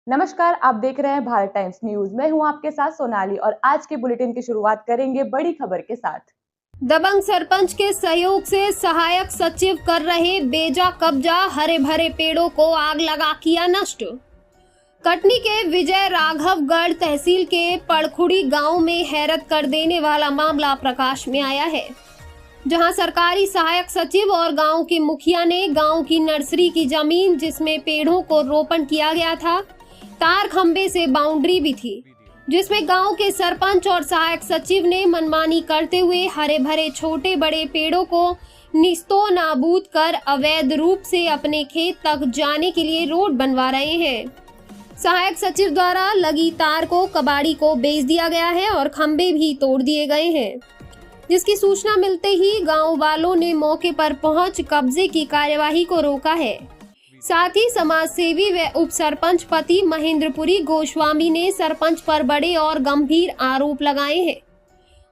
नमस्कार, आप देख रहे हैं भारत टाइम्स न्यूज। मैं हूं आपके साथ सोनाली और आज के बुलेटिन की शुरुआत करेंगे बड़ी खबर के साथ। दबंग सरपंच के सहयोग से सहायक सचिव कर रहे बेजा कब्जा, हरे भरे पेड़ों को आग लगा किया नष्ट। कटनी के विजय राघवगढ़ तहसील के पड़खुड़ी गांव में हैरत कर देने वाला मामला प्रकाश में आया है, जहां सरकारी सहायक सचिव और गांव के मुखिया ने गांव की नर्सरी की जमीन, जिसमें पेड़ों को रोपण किया गया था, तार खंबे से बाउंड्री भी थी, जिसमें गांव के सरपंच और सहायक सचिव ने मनमानी करते हुए हरे भरे छोटे बड़े पेड़ों को निस्तो नाबूद कर अवैध रूप से अपने खेत तक जाने के लिए रोड बनवा रहे हैं। सहायक सचिव द्वारा लगी तार को कबाड़ी को बेच दिया गया है और खंबे भी तोड़ दिए गए हैं, जिसकी सूचना मिलते ही गांव वालों ने मौके पर पहुंच कब्जे की कार्यवाही को रोका है। साथ ही समाज सेवी व उप सरपंच पति महेंद्रपुरी गोस्वामी ने सरपंच पर बड़े और गंभीर आरोप लगाए हैं।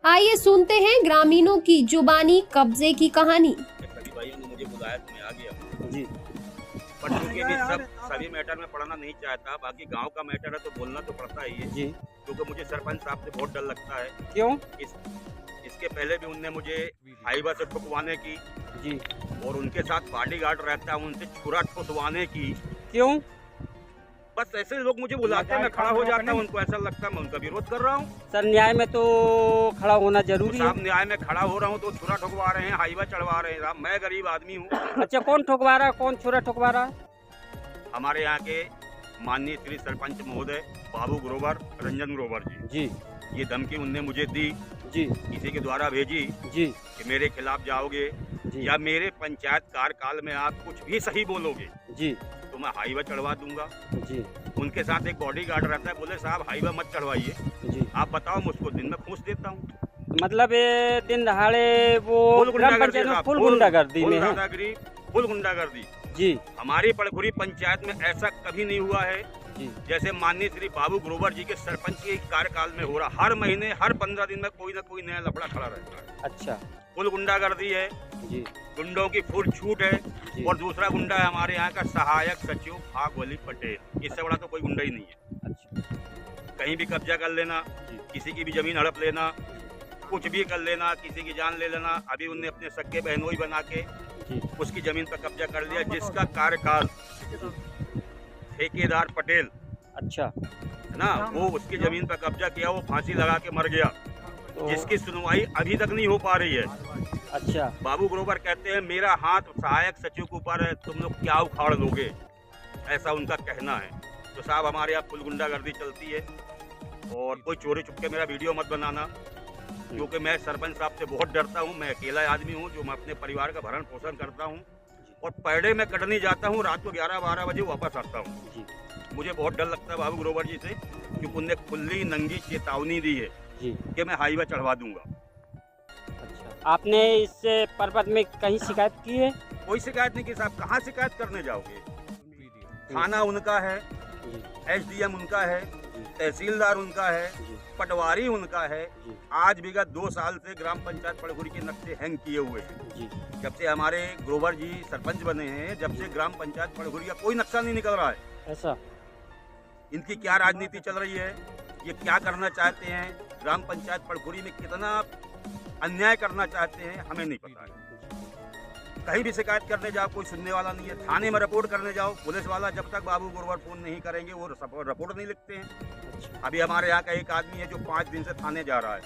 आइए सुनते हैं ग्रामीणों की जुबानी कब्जे की कहानी। सभी भाइयों ने मुझे बुलाया तो मैं आ गया जी। पर चूंकि भी सभी मैटर में पढ़ना नहीं चाहता, बाकी गांव का मैटर है तो बोलना तो पड़ता ही है जी, क्योंकि मुझे सरपंच साहब से बहुत डर लगता है। क्यों? इसके पहले भी उनने मुझे हाईवा से ठुकवाने की जी, और उनके साथ बॉडीगार्ड रहता है, उनसे छुरा ठुकवाने की। क्यों? बस ऐसे लोग मुझे बुलाते हैं, मैं खड़ा हो जाता हूँ, उनको ऐसा लगता है मैं उनका विरोध कर रहा हूँ। सर न्याय में तो खड़ा होना जरूरी है। साहब न्याय में खड़ा हो रहा हूँ तो छुरा ठुकवा रहे हैं, हाईवा चढ़वा रहे हैं। साहब मैं गरीब आदमी हूँ। अच्छा, कौन ठुकवा रहा है, कौन छुरा ठुकवा रहा है? हमारे यहाँ के माननीय श्री सरपंच महोदय बाबू ग्रोवर, रंजन ग्रोवर जी, ये धमकी उनने मुझे दी जी, किसी के द्वारा भेजी जी, कि मेरे खिलाफ जाओगे जी, या मेरे पंचायत कार्यकाल में आप कुछ भी सही बोलोगे जी तो मैं हाईवा चढ़वा दूंगा जी। उनके साथ एक बॉडीगार्ड रहता है, बोले साहब हाईवा मत चढ़वाइए जी, आप बताओ मुझको, दिन में फूस देता हूँ। मतलब ये दिन दहाड़े वो फुल गुंडागर्दी में है, फुल गुंडागर्दी जी। हमारी पड़खुरी पंचायत में ऐसा कभी नहीं हुआ है जी, जैसे माननीय श्री बाबू ग्रोवर जी के सरपंच के कार्यकाल में हो रहा। हर महीने हर 15 दिन में कोई ना कोई नया लफड़ा खड़ा रहता है। अच्छा, फुल गुंडागर्दी है जी, गुंडों की फुल छूट है जी। और दूसरा गुंडा है हमारे यहाँ का सहायक सचिव भागवली पटेल, इससे बड़ा तो कोई गुंडा ही नहीं है। अच्छा, कहीं भी कब्जा कर लेना, किसी की भी जमीन हड़प लेना, कुछ भी कर लेना, किसी की जान ले लेना। अभी उनने अपने सगे बहनोई बना के उसकी जमीन पर कब्जा कर लिया, जिसका कार्यकाल ठेकेदार पटेल, अच्छा ना, वो उसकी जमीन पर कब्जा किया, वो फांसी लगा के मर गया, जिसकी सुनवाई अभी तक नहीं हो पा रही है। अच्छा, बाबू ग्रोवर कहते हैं मेरा हाथ सहायक सचिव के ऊपर है, तुम लोग क्या उखाड़ लोगे, ऐसा उनका कहना है। तो साहब हमारे यहाँ फुल गुंडागर्दी चलती है, और कोई चोरी चुपके मेरा वीडियो मत बनाना, क्योंकि मैं सरपंच साहब से बहुत डरता हूँ। मैं अकेला आदमी हूँ जो मैं अपने परिवार का भरण पोषण करता हूँ, और पर डे मैं कटनी जाता हूँ, रात को 11-12 बजे वापस आता हूँ। मुझे बहुत डर लगता है बाबू ग्रोवर जी से, क्योंकि उनने खुली नंगी चेतावनी दी है जी, कि मैं हाईवा चढ़वा दूंगा। अच्छा, आपने इस पर्वत में कहीं शिकायत की है? कोई शिकायत नहीं की साहब, कहाँ शिकायत करने जाओगे? थाना उनका है, SDM उनका है, तहसीलदार उनका है, पटवारी उनका है। आज विगत 2 साल से ग्राम पंचायत पड़खुरी के नक्शे हैंग किए हुए हैं। जब से हमारे ग्रोवर जी सरपंच बने हैं, जब से ग्राम पंचायत पड़खुरी का कोई नक्शा नहीं निकल रहा है। ऐसा? इनकी क्या राजनीति चल रही है, ये क्या करना चाहते हैं, ग्राम पंचायत पड़खुरी में कितना अन्याय करना चाहते हैं, हमें नहीं पता है। कहीं भी शिकायत करने जाओ कोई सुनने वाला नहीं है, थाने में रिपोर्ट करने जाओ, पुलिस वाला जब तक बाबू ग्रोवर फोन नहीं करेंगे वो रिपोर्ट नहीं लिखते हैं। अभी हमारे यहाँ का एक आदमी है जो 5 दिन से थाने जा रहा है,